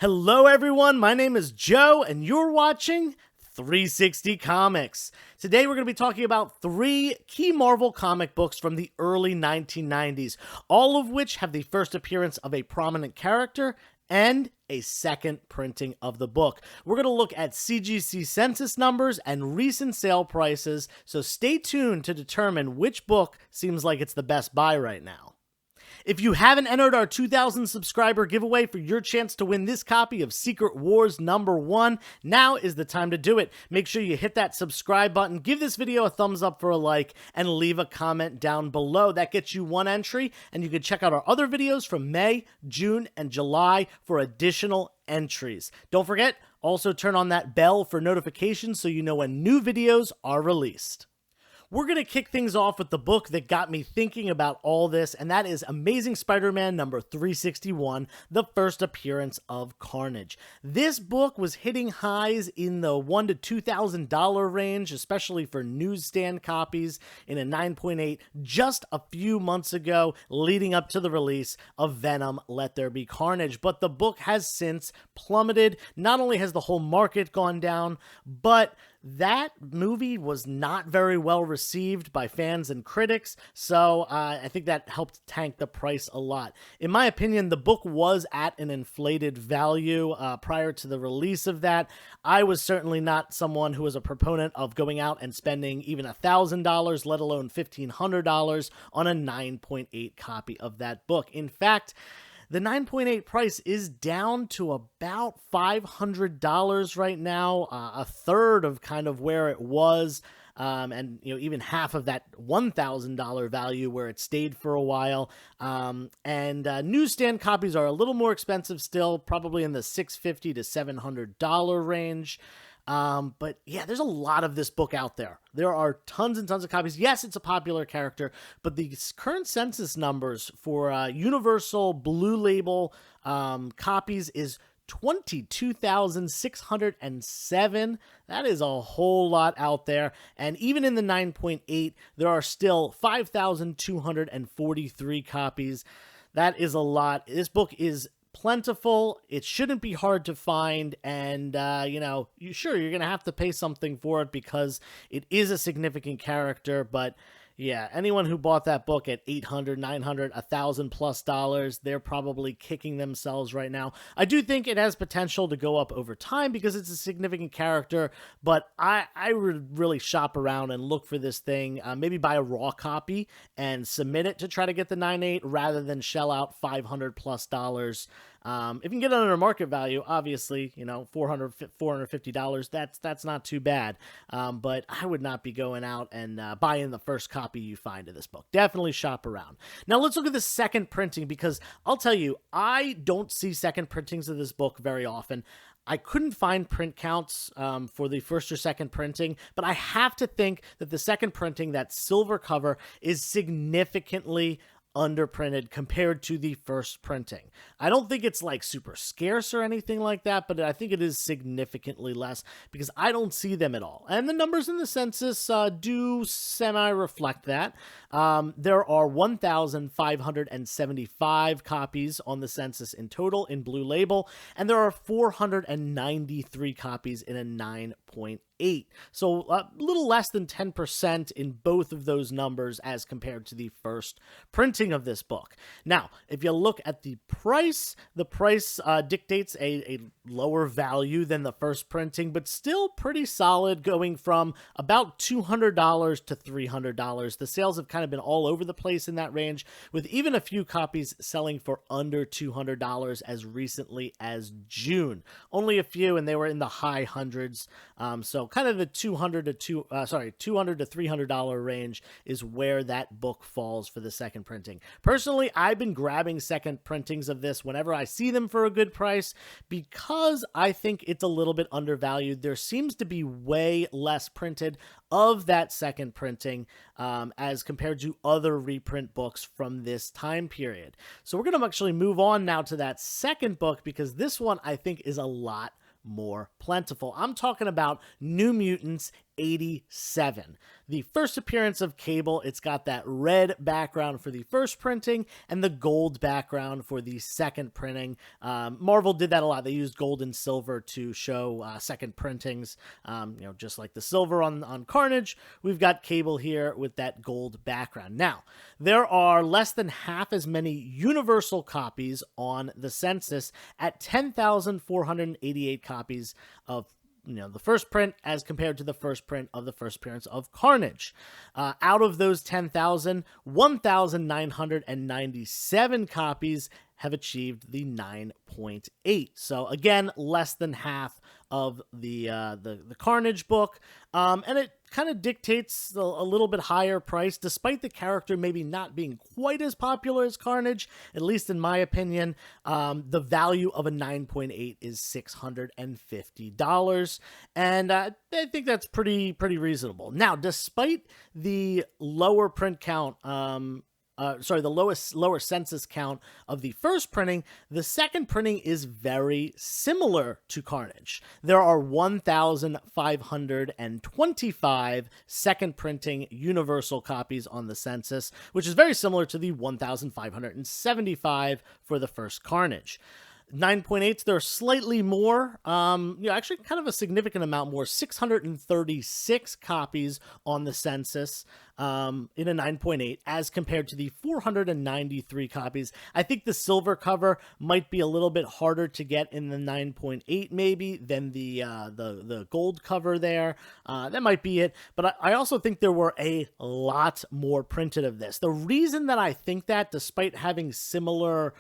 Hello everyone, my name is Joe and you're watching 360 Comics. Today we're going to be talking about 3 key Marvel comic books from the early 1990s, all of which have the first appearance of a prominent character and a second printing of the book. We're going to look at CGC census numbers and recent sale prices, so stay tuned to determine which book seems like it's the best buy right now. If you haven't entered our 2,000 subscriber giveaway for your chance to win this copy of Secret Wars #1, now is the time to do it. Make sure you hit that subscribe button, give this video a thumbs up for a like, and leave a comment down below. That gets you 1 entry, and you can check out our other videos from May, June, and July for additional entries. Don't forget, also turn on that bell for notifications so you know when new videos are released. We're going to kick things off with the book that got me thinking about all this, and that is Amazing Spider-Man number 361, the first appearance of Carnage. This book was hitting highs in the $1,000 to $2,000 range, especially for newsstand copies in a 9.8 just a few months ago, leading up to the release of Venom: Let There Be Carnage. But the book has since plummeted. Not only has the whole market gone down, but that movie was not very well received by fans and critics, so I think that helped tank the price a lot. In my opinion, the book was at an inflated value prior to the release of that. I was certainly not someone who was a proponent of going out and spending even $1,000, let alone $1,500 on a 9.8 copy of that book. In fact, the 9.8 price is down to about $500 right now, a third of kind of where it was, and even half of that $1,000 value where it stayed for a while. Newsstand copies are a little more expensive still, probably in the $650 to $700 range. But yeah, there's a lot of this book out there. There are tons and tons of copies. Yes, it's a popular character, but the current census numbers for Universal Blue Label copies is 22,607. That is a whole lot out there. And even in the 9.8, there are still 5,243 copies. That is a lot. This book is plentiful. It shouldn't be hard to find, and you're going to have to pay something for it because it is a significant character. But yeah, anyone who bought that book at $800, $900, $1,000+, they're probably kicking themselves right now. I do think it has potential to go up over time because it's a significant character, but I would really shop around and look for this thing, maybe buy a raw copy and submit it to try to get the 9.8 rather than shell out $500+. If you can get it under market value, obviously, $450, that's not too bad. But I would not be going out and buying the first copy you find of this book. Definitely shop around. Now let's look at the second printing, because I'll tell you, I don't see second printings of this book very often. I couldn't find print counts for the first or second printing, but I have to think that the second printing, that silver cover, is significantly underprinted compared to the first printing. I don't think it's like super scarce or anything like that, but I think it is significantly less because I don't see them at all. And the numbers in the census do semi-reflect that. There are 1,575 copies on the census in total in Blue Label, and there are 493 copies in a 9.8. So a little less than 10% in both of those numbers as compared to the first printing of this book. Now, if you look at the price dictates a lower value than the first printing, but still pretty solid, going from about $200 to $300. The sales have kind of been all over the place in that range, with even a few copies selling for under $200 as recently as June. Only a few, and they were in the high hundreds. So kind of the $200 to $300 range is where that book falls for the second printing. Personally, I've been grabbing second printings of this whenever I see them for a good price because I think it's a little bit undervalued. There seems to be way less printed of that second printing as compared to other reprint books from this time period. So we're going to actually move on now to that second book because this one I think is a lot more plentiful. I'm talking about New Mutants 87. The first appearance of Cable, it's got that red background for the first printing and the gold background for the second printing. Marvel did that a lot. They used gold and silver to show second printings, just like the silver on Carnage. We've got Cable here with that gold background. Now, there are less than half as many universal copies on the census at 10,488 copies of the first print as compared to the first print of the first appearance of Carnage. Out of those 10,000, 1,997 copies have achieved the 9.8. So again, less than half of the Carnage book, and it kind of dictates a little bit higher price, despite the character maybe not being quite as popular as Carnage, at least in my opinion. The value of a 9.8 is $650, and I think that's pretty reasonable. Now, despite the lower print count, the lower census count of the first printing, the second printing is very similar to Carnage. There are 1,525 second printing universal copies on the census, which is very similar to the 1,575 for the first Carnage. 9.8s, there are slightly more, actually kind of a significant amount more, 636 copies on the census in a 9.8 as compared to the 493 copies. I think the silver cover might be a little bit harder to get in the 9.8 maybe than the gold cover there. That might be it, but I also think there were a lot more printed of this. The reason that I think that, despite having similar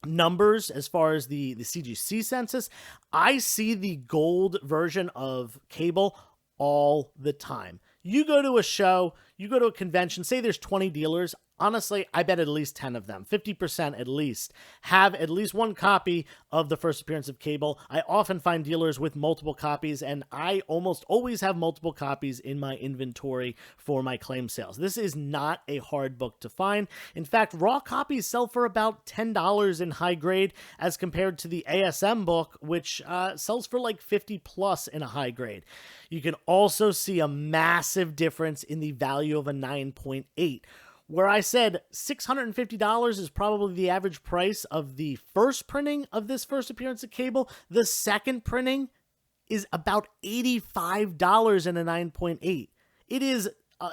numbers as far as the CGC census, I see the gold version of Cable all the time. You go to a show, you go to a convention, say there's 20 dealers. Honestly, I bet at least 10 of them, 50% at least, have at least one copy of the first appearance of Cable. I often find dealers with multiple copies, and I almost always have multiple copies in my inventory for my claim sales. This is not a hard book to find. In fact, raw copies sell for about $10 in high grade as compared to the ASM book, which sells for like 50 plus in a high grade. You can also see a massive difference in the value of a 9.8. Where I said $650 is probably the average price of the first printing of this first appearance of Cable, the second printing is about $85 in a 9.8. It is a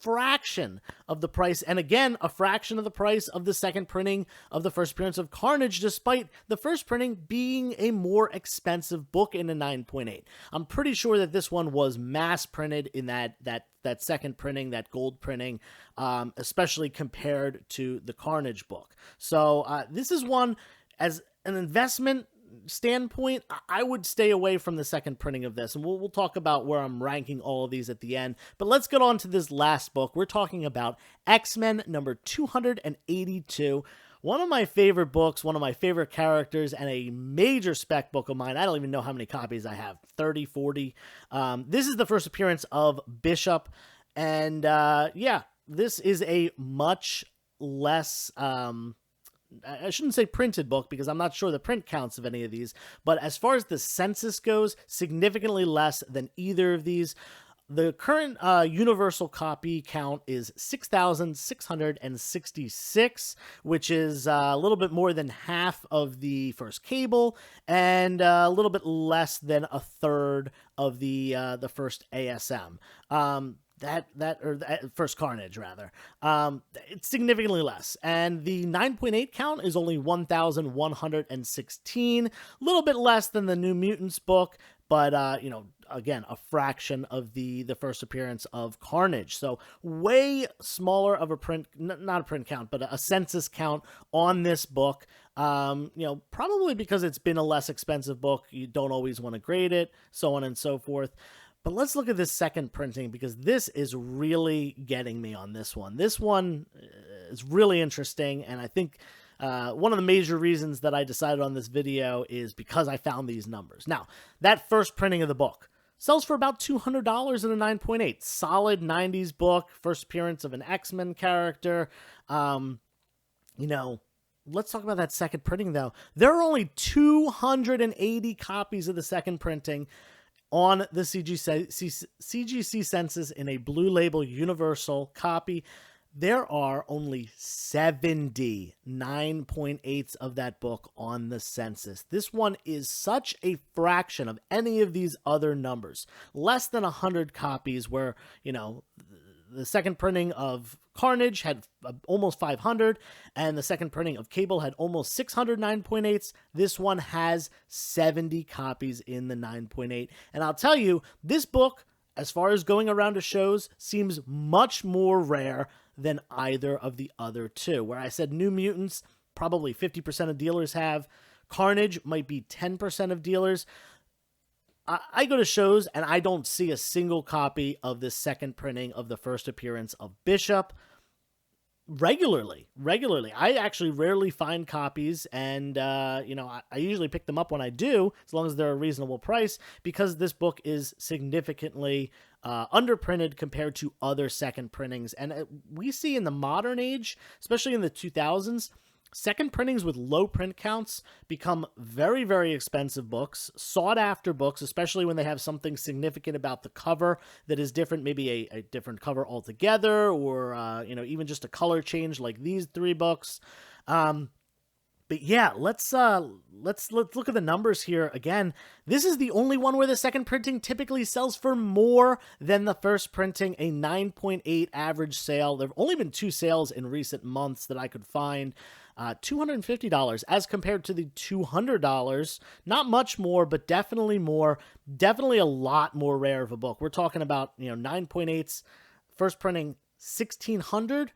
fraction of the price, and again, a fraction of the price of the second printing of the first appearance of Carnage, despite the first printing being a more expensive book in a 9.8. I'm pretty sure that this one was mass printed in that second printing, that gold printing, especially compared to the Carnage book. So this is one, as an investment standpoint, I would stay away from the second printing of this, and we'll talk about where I'm ranking all of these at the end. But let's get on to this last book. We're talking about X-Men number 282. One of my favorite books, one of my favorite characters, and a major spec book of mine. I don't even know how many copies I have, 30, 40. This is the first appearance of Bishop, and this is a much less I shouldn't say printed book, because I'm not sure the print counts of any of these, but as far as the census goes, significantly less than either of these. The current universal copy count is 6,666, which is a little bit more than half of the first Cable, and a little bit less than a third of the first ASM. First Carnage, rather. It's significantly less. And the 9.8 count is only 1,116, a little bit less than the New Mutants book, but, again, a fraction of the first appearance of Carnage. So way smaller of a print, not a print count, but a census count on this book. Probably because it's been a less expensive book. You don't always want to grade it, so on and so forth. But let's look at this second printing, because this is really getting me on this one. This one is really interesting, and I think one of the major reasons that I decided on this video is because I found these numbers. Now, that first printing of the book sells for about $200 in a 9.8. Solid 90s book, first appearance of an X-Men character. Let's talk about that second printing, though. There are only 280 copies of the second printing. on the CGC census in a Blue Label Universal copy. There are only 70 9.8s of that book on the census. This one is such a fraction of any of these other numbers. Less than 100 copies where, you know, the second printing of Carnage had almost 500, and the second printing of Cable had almost 600 9.8s. This one has 70 copies in the 9.8. And I'll tell you, this book, as far as going around to shows, seems much more rare than either of the other two. Where I said New Mutants, probably 50% of dealers have. Carnage might be 10% of dealers. I go to shows and I don't see a single copy of the second printing of the first appearance of Bishop regularly. I actually rarely find copies, and you know, I usually pick them up when I do, as long as they're a reasonable price, because this book is significantly underprinted compared to other second printings. And we see in the modern age, especially in the 2000s, second printings with low print counts become very, very expensive books, sought after books, especially when they have something significant about the cover that is different, maybe a different cover altogether, or you know, even just a color change like these three books. But yeah, let's look at the numbers here again. This is the only one where the second printing typically sells for more than the first printing, a 9.8 average sale. There have only been 2 sales in recent months that I could find. $250 as compared to the $200. Not much more, but definitely more. Definitely a lot more rare of a book. We're talking about, you know, 9.8s, first printing 1,600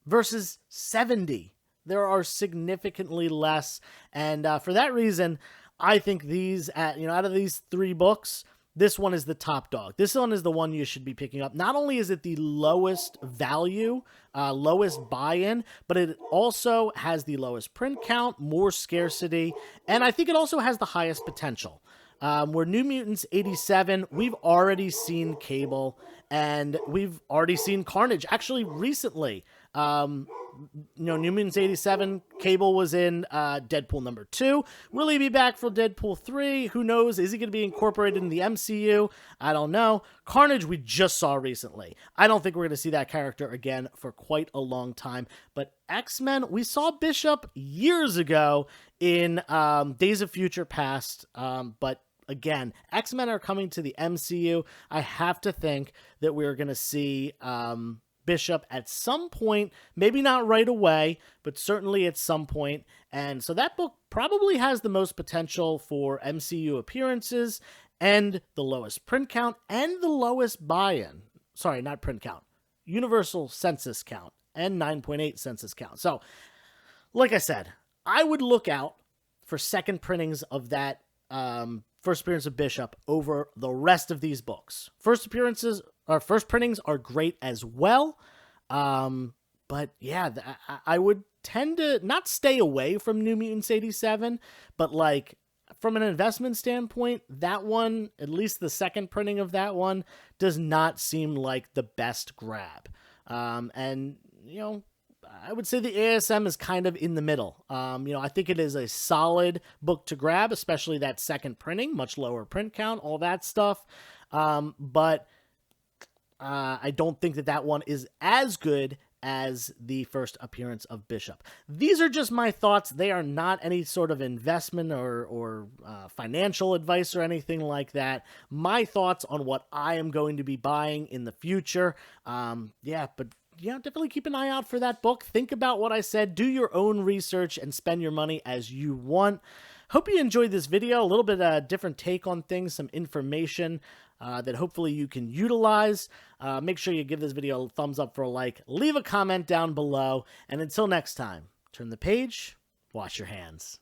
versus 70. There are significantly less, and for that reason, I think these, out of these 3 books, this one is the top dog. This one is the one you should be picking up. Not only is it the lowest value, lowest buy-in, but it also has the lowest print count, more scarcity, and I think it also has the highest potential. Where New Mutants 87, we've already seen Cable, and we've already seen Carnage. Actually, recently, New Mutants 87, Cable was in Deadpool number 2. Will he be back for Deadpool 3? Who knows? Is he going to be incorporated in the MCU? I don't know. Carnage we just saw recently. I don't think we're going to see that character again for quite a long time. But X-Men, we saw Bishop years ago in Days of Future Past, but again, X-Men are coming to the MCU. I have to think that we're going to see Bishop at some point, maybe not right away, but certainly at some point. And so that book probably has the most potential for MCU appearances and the lowest print count and the lowest buy-in. Sorry, not print count. Universal census count and 9.8 census count. So, like I said, I would look out for second printings of that first appearance of Bishop over the rest of these books. First printings are great as well. But yeah, I would tend to not stay away from New Mutants 87, but like from an investment standpoint, that one, at least the second printing of that one, does not seem like the best grab. And, you know, I would say the ASM is kind of in the middle. I think it is a solid book to grab, especially that second printing, much lower print count, all that stuff. But I don't think that one is as good as the first appearance of Bishop. These are just my thoughts. They are not any sort of investment or financial advice or anything like that. My thoughts on what I am going to be buying in the future. But definitely keep an eye out for that book. Think about what I said. Do your own research and spend your money as you want. Hope you enjoyed this video. A little bit different take on things, some information that hopefully you can utilize. Make sure you give this video a thumbs up for a like. Leave a comment down below. And until next time, turn the page, wash your hands.